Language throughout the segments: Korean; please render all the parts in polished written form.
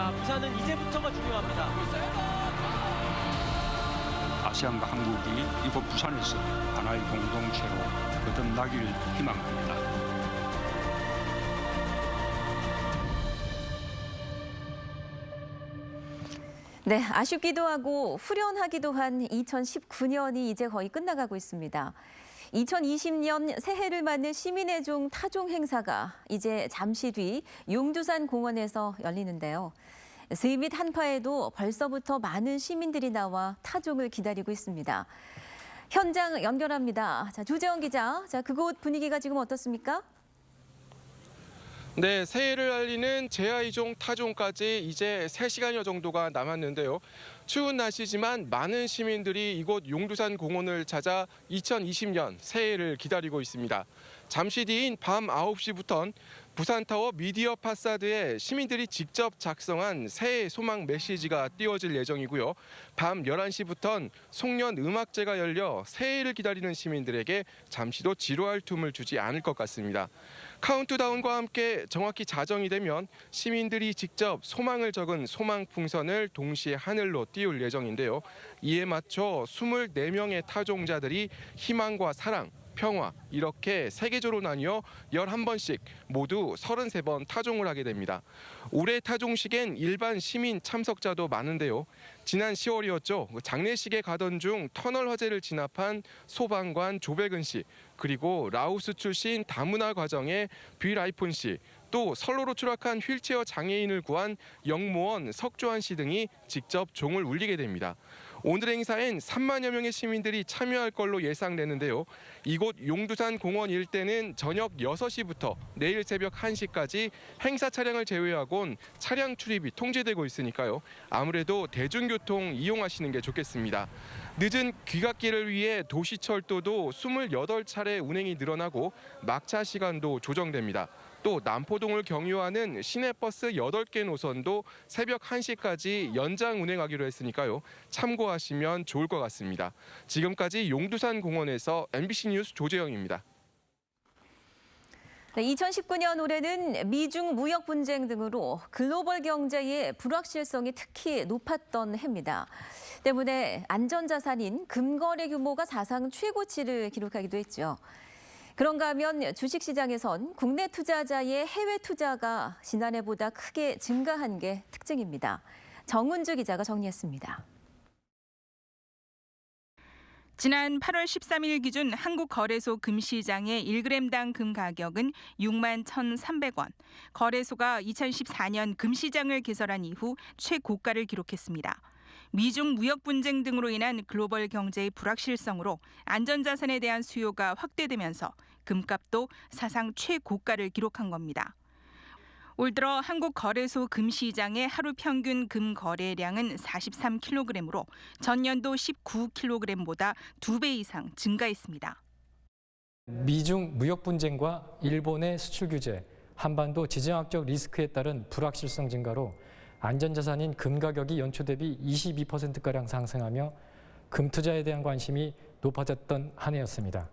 자, 부산은 이제부터가 중요합니다. 아시안과 한국이 이곳 부산에서 하나의 공동체로 거듭나기를 희망합니다. 네, 아쉽기도 하고 후련하기도 한 2019년이 이제 거의 끝나가고 있습니다. 2020년 새해를 맞는 시민의 종 타종 행사가 이제 잠시 뒤 용두산 공원에서 열리는데요. 세밑 한파에도 벌써부터 많은 시민들이 나와 타종을 기다리고 있습니다. 현장 연결합니다. 자, 조재원 기자, 그곳 분위기가 지금 어떻습니까? 네, 새해를 알리는 제아이종 타종까지 이제 3시간여 정도가 남았는데요. 추운 날씨지만 많은 시민들이 이곳 용두산 공원을 찾아 2020년 새해를 기다리고 있습니다. 잠시 뒤인 밤 9시부터는 부산타워 미디어 파사드에 시민들이 직접 작성한 새해 소망 메시지가 띄워질 예정이고요. 밤 11시부터는 송년 음악제가 열려 새해를 기다리는 시민들에게 잠시도 지루할 틈을 주지 않을 것 같습니다. 카운트다운과 함께 정확히 자정이 되면 시민들이 직접 소망을 적은 소망 풍선을 동시에 하늘로 띄울 예정인데요. 이에 맞춰 24명의 타종자들이 희망과 사랑, 평화 이렇게 세계조로 나뉘어 11번씩 모두 33번 타종을 하게 됩니다. 올해 타종식엔 일반 시민 참석자도 많은데요. 지난 10월이었죠. 장례식에 가던 중 터널 화재를 진압한 소방관 조백은 씨, 그리고 라오스 출신 다문화 과정의 뷔라이폰 씨, 또 선로로 추락한 휠체어 장애인을 구한 영무원 석조한 씨 등이 직접 종을 울리게 됩니다. 오늘 행사엔 3만여 명의 시민들이 참여할 걸로 예상되는데요. 이곳 용두산 공원 일대는 저녁 6시부터 내일 새벽 1시까지 행사 차량을 제외하곤 차량 출입이 통제되고 있으니까요. 아무래도 대중교통 이용하시는 게 좋겠습니다. 늦은 귀갓길을 위해 도시철도도 28차례 운행이 늘어나고 막차 시간도 조정됩니다. 또 남포동을 경유하는 시내버스 8개 노선도 새벽 1시까지 연장 운행하기로 했으니까요. 참고하시면 좋을 것 같습니다. 지금까지 용두산 공원에서 MBC 뉴스 조재영입니다. 네, 2019년 올해는 미중 무역 분쟁 등으로 글로벌 경제의 불확실성이 특히 높았던 해입니다. 때문에 안전자산인 금거래 규모가 사상 최고치를 기록하기도 했죠. 그런가 하면 주식시장에선 국내 투자자의 해외 투자가 지난해보다 크게 증가한 게 특징입니다. 정은주 기자가 정리했습니다. 지난 8월 13일 기준 한국거래소 금시장의 1g당 금 가격은 6만 1,300원. 거래소가 2014년 금시장을 개설한 이후 최고가를 기록했습니다. 미중 무역 분쟁 등으로 인한 글로벌 경제의 불확실성으로 안전자산에 대한 수요가 확대되면서 금값도 사상 최고가를 기록한 겁니다. 올 들어 한국거래소 금시장의 하루 평균 금 거래량은 43kg으로 전년도 19kg보다 2배 이상 증가했습니다. 미중 무역 분쟁과 일본의 수출 규제, 한반도 지정학적 리스크에 따른 불확실성 증가로 안전자산인 금 가격이 연초 대비 22%가량 상승하며 금 투자에 대한 관심이 높아졌던 한 해였습니다.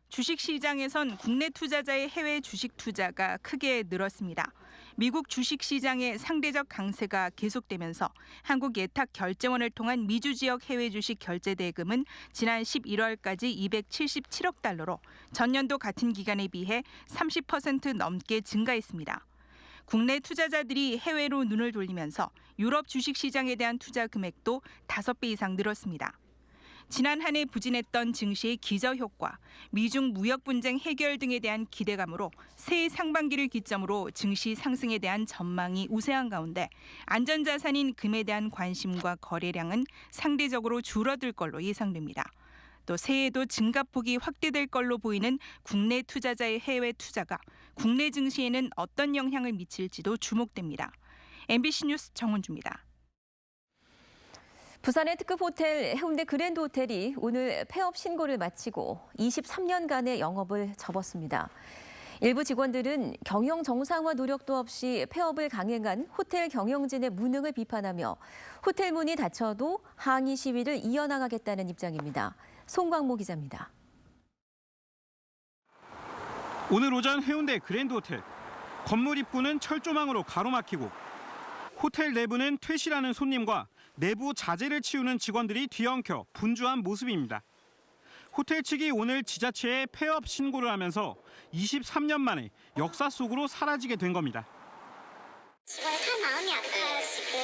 주식시장에선 국내 투자자의 해외 주식 투자가 크게 늘었습니다. 미국 주식시장의 상대적 강세가 계속되면서 한국예탁결제원을 통한 미주 지역 해외 주식 결제 대금은 지난 11월까지 277억 달러로 전년도 같은 기간에 비해 30% 넘게 증가했습니다. 국내 투자자들이 해외로 눈을 돌리면서 유럽 주식시장에 대한 투자 금액도 5배 이상 늘었습니다. 지난 한 해 부진했던 증시의 기저효과, 미중 무역 분쟁 해결 등에 대한 기대감으로 새해 상반기를 기점으로 증시 상승에 대한 전망이 우세한 가운데 안전자산인 금에 대한 관심과 거래량은 상대적으로 줄어들 걸로 예상됩니다. 또 새해에도 증가폭이 확대될 걸로 보이는 국내 투자자의 해외 투자가 국내 증시에는 어떤 영향을 미칠지도 주목됩니다. MBC 뉴스 정은주입니다. 부산의 특급 호텔 해운대 그랜드 호텔이 오늘 폐업 신고를 마치고 23년간의 영업을 접었습니다. 일부 직원들은 경영 정상화 노력도 없이 폐업을 강행한 호텔 경영진의 무능을 비판하며 호텔 문이 닫혀도 항의 시위를 이어나가겠다는 입장입니다. 송광모 기자입니다. 오늘 오전 해운대 그랜드 호텔. 건물 입구는 철조망으로 가로막히고 호텔 내부는 퇴실하는 손님과 내부 자재를 치우는 직원들이 뒤엉켜 분주한 모습입니다. 호텔 측이 오늘 지자체에 폐업 신고를 하면서 23년 만에 역사 속으로 사라지게 된 겁니다. 직원이 참 마음이 아파요, 지금.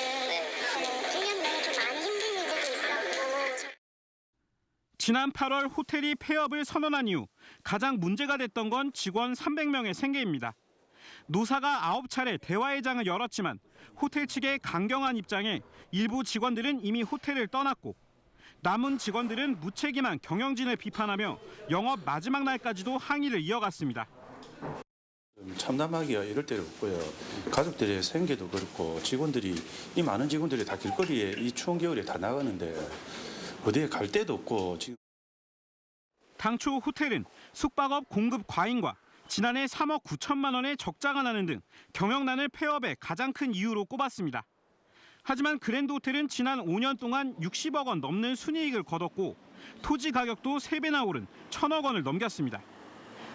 1년 내내 좀 많이 힘든 일들도 있었고. 지난 8월 호텔이 폐업을 선언한 이후 가장 문제가 됐던 건 직원 300명의 생계입니다. 노사가 9차례 대화회장을 열었지만 호텔 측의 강경한 입장에 일부 직원들은 이미 호텔을 떠났고 남은 직원들은 무책임한 경영진을 비판하며 영업 마지막 날까지도 항의를 이어갔습니다. 참담하기가 이럴 데가 없고요. 가족들의 생계도 그렇고 이 많은 직원들이 다 길거리에 이 추운 겨울에 다 나가는데 어디에 갈 데도 없고 지금. 당초 호텔은 숙박업 공급 과잉과 지난해 3억 9천만 원의 적자가 나는 등 경영난을 폐업의 가장 큰 이유로 꼽았습니다. 하지만 그랜드호텔은 지난 5년 동안 60억 원 넘는 순이익을 거뒀고 토지 가격도 3배나 오른 1,000억 원을 넘겼습니다.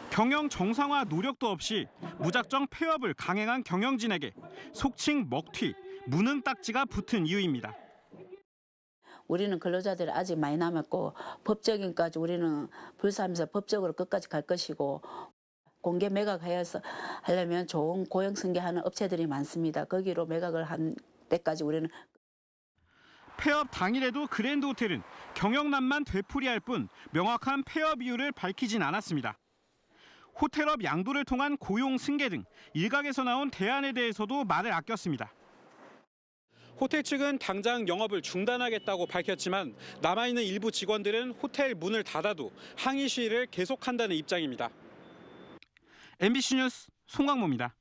경영 정상화 노력도 없이 무작정 폐업을 강행한 경영진에게 속칭 먹튀, 무능 딱지가 붙은 이유입니다. 우리는 근로자들이 아직 많이 남았고 법적인까지 우리는 불사하면서 법적으로 끝까지 갈 것이고 공개 매각하여서 하려면 좋은 고용승계하는 업체들이 많습니다. 거기로 매각을 한 때까지 우리는. 폐업 당일에도 그랜드호텔은 경영난만 되풀이할 뿐 명확한 폐업 이유를 밝히진 않았습니다. 호텔업 양도를 통한 고용 승계 등 일각에서 나온 대안에 대해서도 말을 아꼈습니다. 호텔 측은 당장 영업을 중단하겠다고 밝혔지만 남아있는 일부 직원들은 호텔 문을 닫아도 항의 시위를 계속한다는 입장입니다. MBC 뉴스 송광모입니다.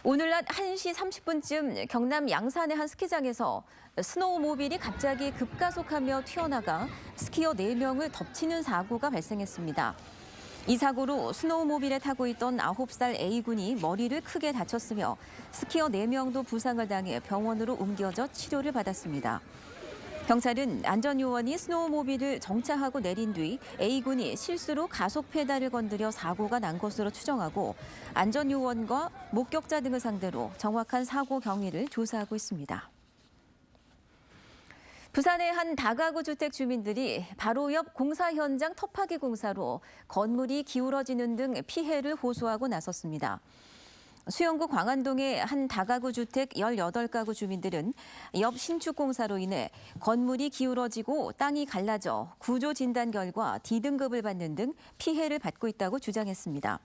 오늘 낮 1시 30분쯤 경남 양산의 한 스키장에서 스노우모빌이 갑자기 급가속하며 튀어나가 스키어 4명을 덮치는 사고가 발생했습니다. 이 사고로 스노우모빌에 타고 있던 9살 A군이 머리를 크게 다쳤으며 스키어 4명도 부상을 당해 병원으로 옮겨져 치료를 받았습니다. 경찰은 안전요원이 스노우모빌을 정차하고 내린 뒤 A군이 실수로 가속 페달을 건드려 사고가 난 것으로 추정하고 안전요원과 목격자 등을 상대로 정확한 사고 경위를 조사하고 있습니다. 부산의 한 다가구 주택 주민들이 바로 옆 공사 현장 터파기 공사로 건물이 기울어지는 등 피해를 호소하고 나섰습니다. 수영구 광안동의 한 다가구 주택 18가구 주민들은 옆 신축 공사로 인해 건물이 기울어지고 땅이 갈라져 구조 진단 결과 D등급을 받는 등 피해를 받고 있다고 주장했습니다.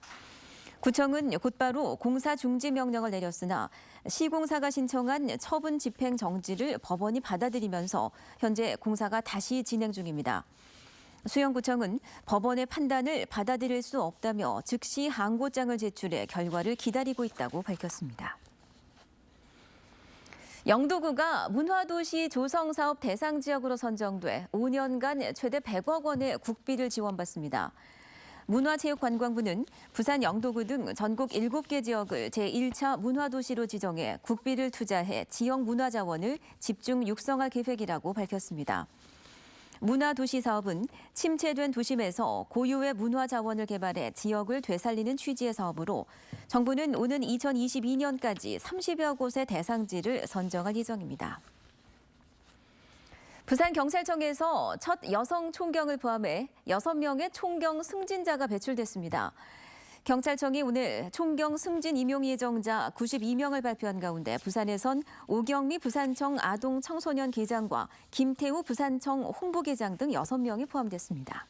구청은 곧바로 공사 중지 명령을 내렸으나 시공사가 신청한 처분 집행 정지를 법원이 받아들이면서 현재 공사가 다시 진행 중입니다. 수영구청은 법원의 판단을 받아들일 수 없다며 즉시 항고장을 제출해 결과를 기다리고 있다고 밝혔습니다. 영도구가 문화도시 조성사업 대상 지역으로 선정돼 5년간 최대 100억 원의 국비를 지원받습니다. 문화체육관광부는 부산 영도구 등 전국 7개 지역을 제1차 문화도시로 지정해 국비를 투자해 지역 문화자원을 집중 육성할 계획이라고 밝혔습니다. 문화도시 사업은 침체된 도심에서 고유의 문화자원을 개발해 지역을 되살리는 취지의 사업으로 정부는 오는 2022년까지 30여 곳의 대상지를 선정할 예정입니다. 부산경찰청에서 첫 여성 총경을 포함해 6명의 총경 승진자가 배출됐습니다. 경찰청이 오늘 총경 승진 임용 예정자 92명을 발표한 가운데 부산에선 오경미 부산청 아동청소년계장과 김태우 부산청 홍보계장 등 6명이 포함됐습니다.